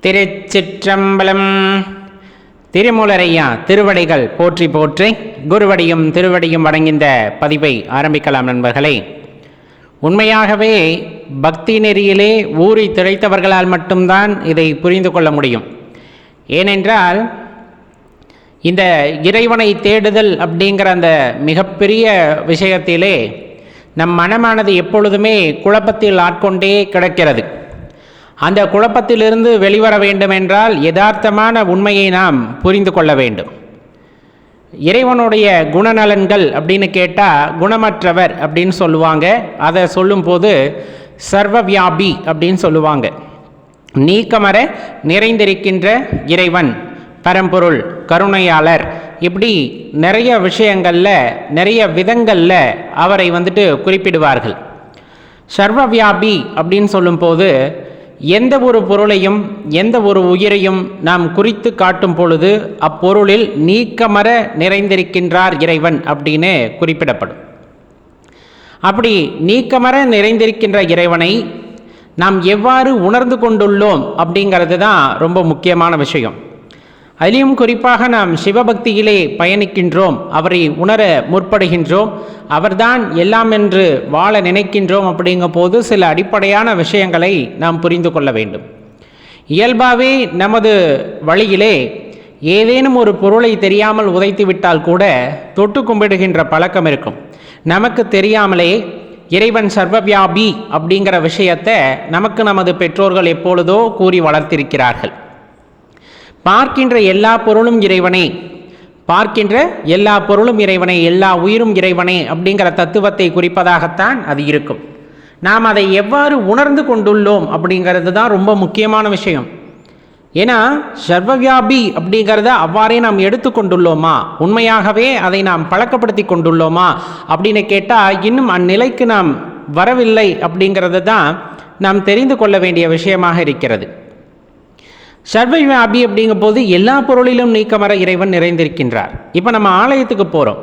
திருச்சிற்றம்பலம். திருமூலரையா திருவடிகள் போற்றி போற்றி, குருவடியும் திருவடியும் வணங்கின்ற பதிவை ஆரம்பிக்கலாம் நண்பர்களே. உண்மையாகவே பக்தி நெறியிலே ஊறி திளைத்தவர்களால் மட்டும்தான் இதை புரிந்து கொள்ள முடியும். ஏனென்றால் இந்த இறைவனை தேடுதல் அப்படிங்கிற அந்த மிகப்பெரிய விஷயத்திலே நம் மனமானது எப்பொழுதுமே குழப்பத்தில் ஆட்கொண்டே கிடக்கிறது. அந்த குழப்பத்திலிருந்து வெளிவர வேண்டுமென்றால் யதார்த்தமான உண்மையை நாம் புரிந்து கொள்ள வேண்டும். இறைவனுடைய குணநலன்கள் அப்படின்னு கேட்டால் குணமற்றவர் அப்படின்னு சொல்லுவாங்க. அதை சொல்லும்போது சர்வவியாபி அப்படின்னு சொல்லுவாங்க. நீக்கமர நிறைந்திருக்கின்ற இறைவன், பரம்பொருள், கருணையாளர், இப்படி நிறைய விஷயங்களில் நிறைய விதங்களில் அவரை குறிப்பிடுவார்கள். சர்வவியாபி அப்படின்னு சொல்லும்போது எந்த ஒரு பொருளையும் எந்த ஒரு உயிரையும் நாம் குறித்து காட்டும் பொழுது அப்பொருளில் நீக்கமர நிறைந்திருக்கின்றார் இறைவன் அப்படின்னு குறிப்பிடப்படும். அப்படி நீக்கமர நிறைந்திருக்கின்ற இறைவனை நாம் எவ்வாறு உணர்ந்து கொண்டுள்ளோம் அப்படிங்கிறது தான் ரொம்ப முக்கியமான விஷயம். அதிலும் குறிப்பாக நாம் சிவபக்தியிலே பயணிக்கின்றோம், அவரை உணர முற்படுகின்றோம், அவர்தான் எல்லாம் என்று வாழ நினைக்கின்றோம். அப்படிங்கும் போது சில அடிப்படையான விஷயங்களை நாம் புரிந்து கொள்ள வேண்டும். இயல்பாகவே நமது வழியிலே ஏதேனும் ஒரு பொருளை தெரியாமல் உதைத்து விட்டால் கூட தொட்டு கும்பிடுகின்ற பழக்கம் இருக்கும். நமக்கு தெரியாமலே இறைவன் சர்வவியாபி அப்படிங்கிற விஷயத்தை நமக்கு நமது பெற்றோர்கள் எப்பொழுதோ கூறி வளர்த்திருக்கிறார்கள். பார்க்கின்ற எல்லா பொருளும் இறைவனே, பார்க்கின்ற எல்லா பொருளும் இறைவனே, எல்லா உயிரும் இறைவனே அப்படிங்கிற தத்துவத்தை குறிப்பதாகத்தான் அது இருக்கும். நாம் அதை எவ்வாறு உணர்ந்து கொண்டுள்ளோம் அப்படிங்கிறது தான் ரொம்ப முக்கியமான விஷயம். ஏன்னா சர்வவியாபி அப்படிங்கிறத அவ்வாறே நாம் எடுத்துக்கொண்டுள்ளோமா, உண்மையாகவே அதை நாம் பழக்கப்படுத்தி கொண்டுள்ளோமா அப்படின்னு கேட்டால் இன்னும் அந்நிலைக்கு நாம் வரவில்லை அப்படிங்கிறது தான் நாம் தெரிந்து கொள்ள வேண்டிய விஷயமாக இருக்கிறது. சர்வவியாபி அப்படிங்கும் போது எல்லா பொருளிலும் நீக்கமர இறைவன் நிறைந்திருக்கின்றார். இப்போ நம்ம ஆலயத்துக்கு போகிறோம்.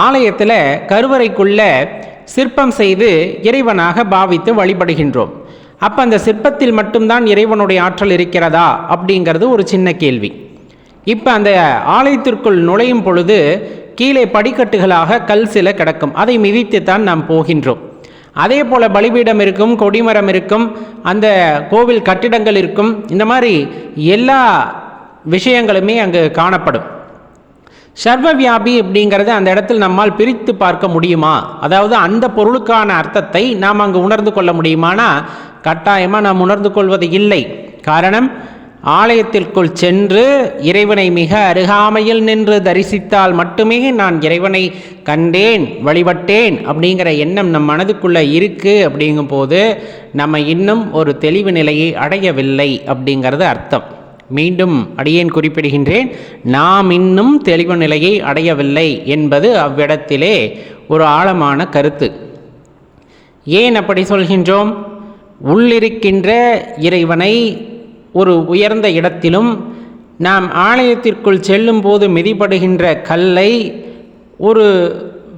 ஆலயத்தில் கருவறைக்குள்ள சிற்பம் செய்து இறைவனாக பாவித்து வழிபடுகின்றோம். அப்போ அந்த சிற்பத்தில் மட்டும்தான் இறைவனுடைய ஆற்றல் இருக்கிறதா அப்படிங்கிறது ஒரு சின்ன கேள்வி. இப்போ அந்த ஆலயத்திற்குள் நுழையும் பொழுது கீழே படிக்கட்டுகளாக கல் சில கிடக்கும், அதை மிதித்துத்தான் நாம் போகின்றோம். அதே போல் பலிபீடம் இருக்கும், கொடிமரம் இருக்கும், அந்த கோவில் கட்டிடங்கள் இருக்கும். இந்த மாதிரி எல்லா விஷயங்களுமே அங்கு காணப்படும். சர்வவியாபி அப்படிங்கிறது அந்த இடத்தில் நம்மால் பிரித்து பார்க்க முடியுமா, அதாவது அந்த பொருளுக்கான அர்த்தத்தை நாம் அங்கு உணர்ந்து கொள்ள முடியுமானா கட்டாயமாக நாம் உணர்ந்து கொள்வது இல்லை. காரணம், ஆலயத்திற்குள் சென்று இறைவனை மிக அருகாமையில் நின்று தரிசித்தால் மட்டுமே நான் இறைவனை கண்டேன், வழிபட்டேன் அப்படிங்கிற எண்ணம் நம் மனதுக்குள்ளே இருக்குது. அப்படிங்கும் போது நம்ம இன்னும் ஒரு தெளிவு நிலையை அடையவில்லை அப்படிங்கிறது அர்த்தம். மீண்டும் அடியேன் குறிப்பிடுகின்றேன், நாம் இன்னும் தெளிவு நிலையை அடையவில்லை என்பது அவ்விடத்திலே ஒரு ஆழமான கருத்து. ஏன் அப்படி சொல்கின்றோம்? உள்ளிருக்கின்ற இறைவனை ஒரு உயர்ந்த இடத்திலும் நாம் ஆலயத்திற்குள் செல்லும் போது மிதிப்படுகின்ற கல்லை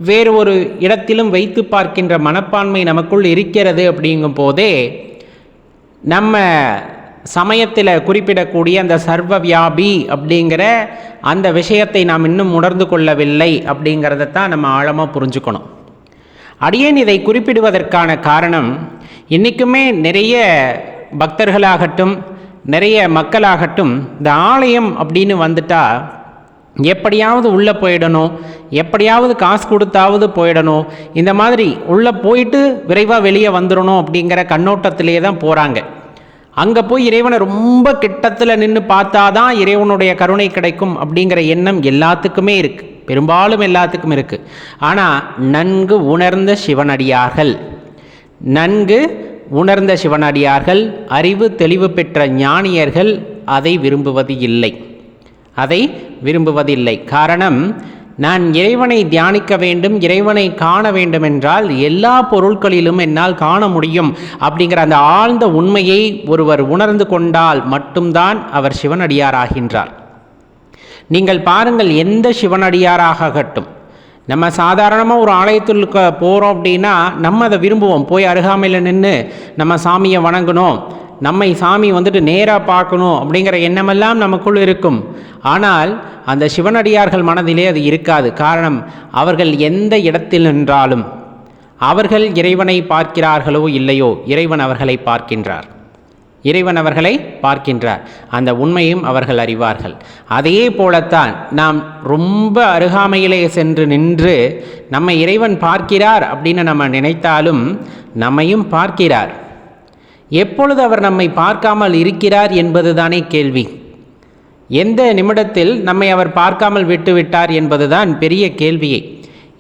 வேறு ஒரு இடத்திலும் வைத்து பார்க்கின்ற மனப்பான்மை நமக்குள் இருக்கிறது. அப்படிங்கும் போதே நம்ம சமயத்தில் குறிப்பிடக்கூடிய அந்த சர்வவியாபி அப்படிங்கிற அந்த விஷயத்தை நாம் இன்னும் உணர்ந்து கொள்ளவில்லை அப்படிங்கிறதான் நம்ம ஆழமாக புரிஞ்சுக்கணும். அடியேன் இதை குறிப்பிடுவதற்கான காரணம், இன்றைக்குமே நிறைய பக்தர்களாகட்டும் நிறைய மக்களாகட்டும் இந்த ஆலயம் அப்படின்னு வந்துட்டால் எப்படியாவது உள்ளே போயிடணும், எப்படியாவது காசு கொடுத்தாவது போயிடணும், இந்த மாதிரி உள்ளே போயிட்டு விரைவாக வெளியே வந்துடணும் அப்படிங்கிற கண்ணோட்டத்திலே தான் போகிறாங்க. அங்கே போய் இறைவனை ரொம்ப கிட்டத்தில் நின்று பார்த்தாதான் இறைவனுடைய கருணை கிடைக்கும் அப்படிங்கிற எண்ணம் எல்லாத்துக்குமே இருக்குது, பெரும்பாலும் எல்லாத்துக்கும் இருக்குது. ஆனால் நன்கு உணர்ந்த சிவனடியார்கள், நன்கு உணர்ந்த சிவனடியார்கள், அறிவு தெளிவு பெற்ற ஞானியர்கள் அதை விரும்புவதில்லை. காரணம், நான் இறைவனை தியானிக்க வேண்டும், இறைவனை காண வேண்டும் என்றால் எல்லா பொருட்களிலும் என்னால் காண முடியும் அப்படிங்கிற அந்த ஆழ்ந்த உண்மையை ஒருவர் உணர்ந்து கொண்டால் மட்டும்தான் அவர் சிவனடியாராகின்றார். நீங்கள் பாருங்கள், எந்த சிவனடியாராகட்டும், நம்ம சாதாரணமாக ஒரு ஆலயத்திற்கு போகிறோம் அப்படின்னா நம்ம அதை விரும்புவோம். போய் அருகாமையில் நின்று நம்ம சாமியை வணங்கணும், நம்மை சாமி வந்துட்டு நேராக பார்க்கணும் அப்படிங்கிற எண்ணமெல்லாம் நமக்குள் இருக்கும். ஆனால் அந்த சிவனடியார்கள் மனதிலே அது இருக்காது. காரணம், அவர்கள் எந்த இடத்தில் நின்றாலும் அவர்கள் இறைவனை பார்க்கிறார்களோ இல்லையோ, இறைவன் அவர்களை பார்க்கின்றார். இறைவன் அவர்களை பார்க்கின்றார். அந்த உண்மையும் அவர்கள் அறிவார்கள். அதே போலத்தான் நாம் ரொம்ப அருகாமையிலே சென்று நின்று நம்மை இறைவன் பார்க்கிறார் அப்படின்னு நம்ம நினைத்தாலும் நம்மையும் பார்க்கிறார். எப்பொழுது அவர் நம்மை பார்க்காமல் இருக்கிறார் என்பதுதானே கேள்வி. எந்த நிமிடத்தில் நம்மை அவர் பார்க்காமல் விட்டுவிட்டார் என்பதுதான் பெரிய கேள்வியே.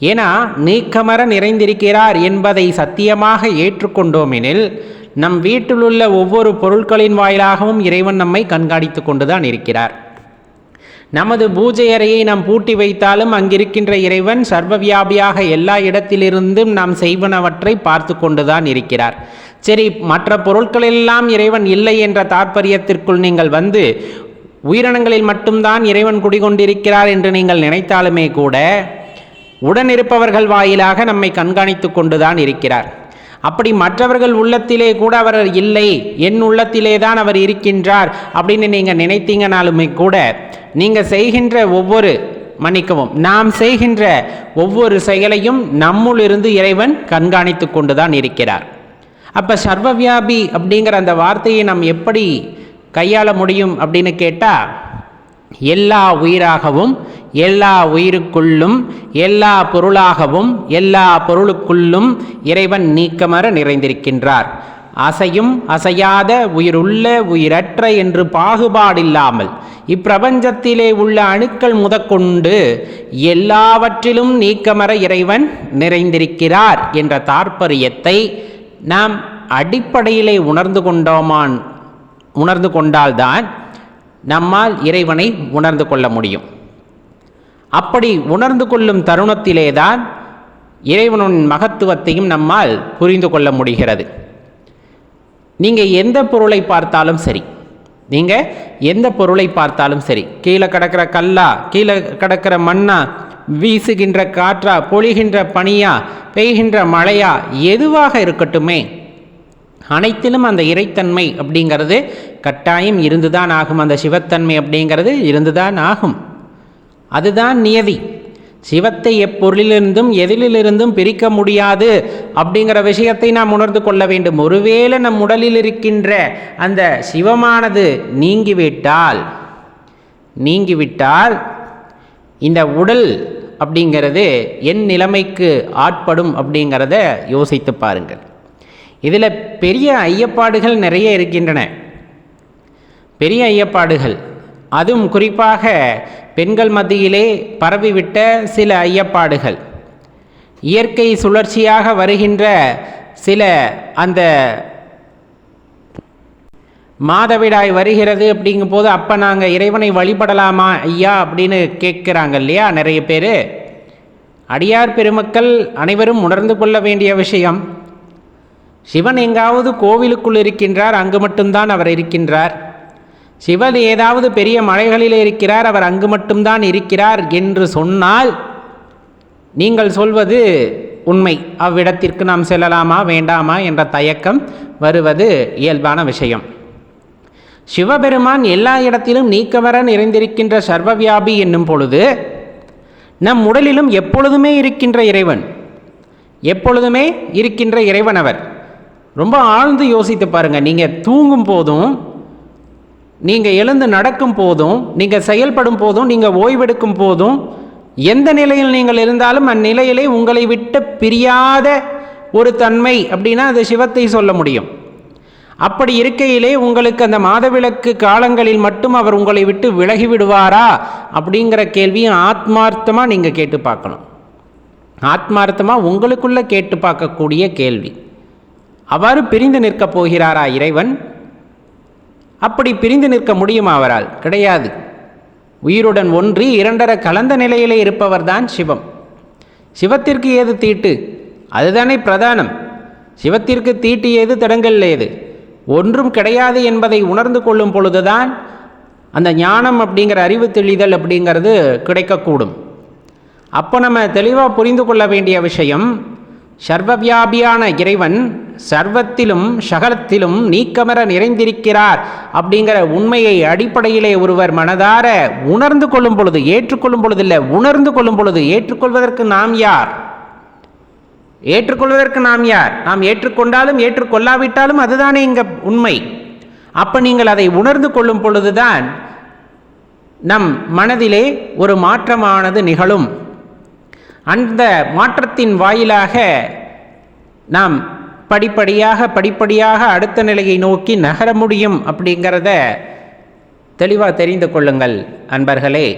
ஏன்னா நீக்கமர நிறைந்திருக்கிறார் என்பதை சத்தியமாக ஏற்றுக்கொண்டோமெனில் நம் வீட்டிலுள்ள ஒவ்வொரு பொருட்களின் வாயிலாகவும் இறைவன் நம்மை கண்காணித்து கொண்டுதான் இருக்கிறார். நமது பூஜை அறையை நாம் பூட்டி வைத்தாலும் அங்கிருக்கின்ற இறைவன் சர்வவியாபியாக எல்லா இடத்திலிருந்தும் நாம் செய்வனவற்றை பார்த்து கொண்டுதான் இருக்கிறார். சரி, மற்ற பொருட்களெல்லாம் இறைவன் இல்லை என்ற தாற்பயத்திற்குள் நீங்கள் வந்து உயிரினங்களில் மட்டும்தான் இறைவன் குடிகொண்டிருக்கிறார் என்று நீங்கள் நினைத்தாலுமே கூட உடனிருப்பவர்கள் வாயிலாக நம்மை கண்காணித்து கொண்டுதான் இருக்கிறார். அப்படி மற்றவர்கள் உள்ளத்திலே கூட அவர் இல்லை, என் உள்ளத்திலே தான் அவர் இருக்கின்றார் அப்படின்னு நீங்கள் நினைத்தீங்கனாலுமே கூட நீங்கள் செய்கின்ற நாம் செய்கின்ற ஒவ்வொரு செயலையும் நம்முள்ளிருந்து இறைவன் கண்காணித்து கொண்டுதான் இருக்கிறார். அப்போ சர்வவியாபி அப்படிங்கிற அந்த வார்த்தையை நாம் எப்படி கையாள முடியும் அப்படின்னு கேட்டால், எல்லா உயிராகவும் எல்லா உயிருக்குள்ளும் எல்லா பொருளாகவும் எல்லா பொருளுக்குள்ளும் இறைவன் நீக்கமர நிறைந்திருக்கின்றார். அசையும் அசையாத உயிருள்ள உயிரற்ற என்று பாகுபாடில்லாமல் இப்பிரபஞ்சத்திலே உள்ள அணுக்கள் முதற்கொண்டு எல்லாவற்றிலும் நீக்கமர இறைவன் நிறைந்திருக்கிறார் என்ற தாற்பயத்தை நாம் அடிப்படையிலே உணர்ந்து கொண்டால்தான் நம்மால் இறைவனை உணர்ந்து கொள்ள முடியும். அப்படி உணர்ந்து கொள்ளும் தருணத்திலேதான் இறைவனின் மகத்துவத்தையும் நம்மால் புரிந்து கொள்ள முடிகிறது. நீங்கள் எந்த பொருளை பார்த்தாலும் சரி, கீழே கிடக்கிற கல்லா, கீழே கிடக்கிற மண்ணா, வீசுகின்ற காற்றா, பொழிகின்ற பனியா, பெய்கின்ற மழையா, எதுவாக இருக்கட்டுமே, அனைத்திலும் அந்த இறைத்தன்மை அப்படிங்கிறது கட்டாயம் இருந்துதான் ஆகும். அந்த சிவத்தன்மை அப்படிங்கிறது இருந்துதான் ஆகும். அதுதான் நியதி. சிவத்தை எப்பொருளிலிருந்தும் எதிலிலிருந்தும் பிரிக்க முடியாது அப்படிங்கிற விஷயத்தை நாம் உணர்ந்து கொள்ள வேண்டும். ஒருவேளை நம் உடலில் இருக்கின்ற அந்த சிவமானது நீங்கிவிட்டால் இந்த உடல் அப்படிங்கிறது என் நிலைமைக்கு ஆட்படும் அப்படிங்கிறத யோசித்து பாருங்கள். இதில் பெரிய ஐயப்பாடுகள் நிறைய இருக்கின்றன. பெரிய ஐயப்பாடுகள், அதுவும் குறிப்பாக பெண்கள் மத்தியிலே பரவிவிட்ட சில ஐயப்பாடுகள், இயற்கை சுழற்சியாக வருகின்ற சில அந்த மாதவிடாய் வருகிறது அப்படிங்கும் போது அப்போ நாங்கள் இறைவனை வழிபடலாமா ஐயா அப்படின்னு கேட்குறாங்க இல்லையா நிறைய பேர். அடியார் பெருமக்கள் அனைவரும் உணர்ந்து கொள்ள வேண்டிய விஷயம், சிவன் எங்காவது கோவிலுக்குள் இருக்கின்றார், அங்கு மட்டும்தான் அவர் இருக்கின்றார். சிவன் ஏதாவது பெரிய மலைகளிலே இருக்கிறார், அவர் அங்கு மட்டும்தான் இருக்கிறார் என்று சொன்னால் நீங்கள் சொல்வது உண்மை. அவ்விடத்திற்கு நாம் செல்லலாமா வேண்டாமா என்ற தயக்கம் வருவது இயல்பான விஷயம். சிவபெருமான் எல்லா இடத்திலும் நீக்கமர நிறைந்திருக்கின்ற சர்வவியாபி என்னும் பொழுது நம் உடலிலும் எப்பொழுதுமே இருக்கின்ற இறைவன் அவர். ரொம்ப ஆழ்ந்து யோசித்து பாருங்கள். நீங்கள் தூங்கும் போதும், நீங்கள் எழுந்து நடக்கும் போதும், நீங்கள் செயல்படும் போதும், நீங்கள் ஓய்வெடுக்கும் போதும், எந்த நிலையில் நீங்கள் இருந்தாலும் அந்நிலையிலே உங்களை விட்டு பிரியாத ஒரு தன்மை அப்படின்னா அது சிவத்தை சொல்ல முடியும். அப்படி இருக்கையிலே உங்களுக்கு அந்த மாதவிலக்கு காலங்களில் மட்டும் அவர் உங்களை விட்டு விலகி விடுவாரா அப்படிங்கிற கேள்வியை ஆத்மார்த்தமாக நீங்கள் கேட்டு பார்க்கணும். ஆத்மார்த்தமாக உங்களுக்குள்ளே கேட்டு பார்க்கக்கூடிய கேள்வி. அவ்வாறு பிரிந்து நிற்கப் போகிறாரா இறைவன்? அப்படி பிரிந்து நிற்க முடியுமா அவரால்? கிடையாது. உயிருடன் ஒன்றி இரண்டர கலந்த நிலையிலே இருப்பவர்தான் சிவம். சிவத்திற்கு ஏது தீட்டு? அதுதானே பிரதானம். சிவத்திற்கு தீட்டு ஏது, தடங்கல் ஏது? ஒன்றும் கிடையாது என்பதை உணர்ந்து கொள்ளும் பொழுதுதான் அந்த ஞானம் அப்படிங்கிற அறிவு தெளிதல் அப்படிங்கிறது கிடைக்கக்கூடும். அப்போ நம்ம தெளிவாக புரிந்து கொள்ள வேண்டிய விஷயம், சர்வவியாபியான இறைவன் சர்வத்திலும் சகலத்திலும் நீக்கமர நிறைந்திருக்கிறார் அப்படிங்கிற உண்மையை அடிப்படையிலே ஒருவர் மனதார உணர்ந்து கொள்ளும் பொழுது, ஏற்றுக்கொள்ளும் பொழுது இல்லை, உணர்ந்து கொள்ளும் பொழுது, ஏற்றுக்கொள்வதற்கு நாம் யார்? ஏற்றுக்கொள்வதற்கு நாம் யார்? நாம் ஏற்றுக்கொண்டாலும் ஏற்றுக்கொள்ளாவிட்டாலும் அதுதானே இங்க உண்மை. அப்ப நீங்கள் அதை உணர்ந்து கொள்ளும் பொழுதுதான் நம் மனதிலே ஒரு மாற்றமானது நிகழும். அந்த மாற்றத்தின் வாயிலாக நாம் படிப்படியாக அடுத்த நிலையை நோக்கி நகர முடியும் அப்படிங்கிறத தெளிவாக தெரிந்து கொள்ளுங்கள் அன்பர்களே.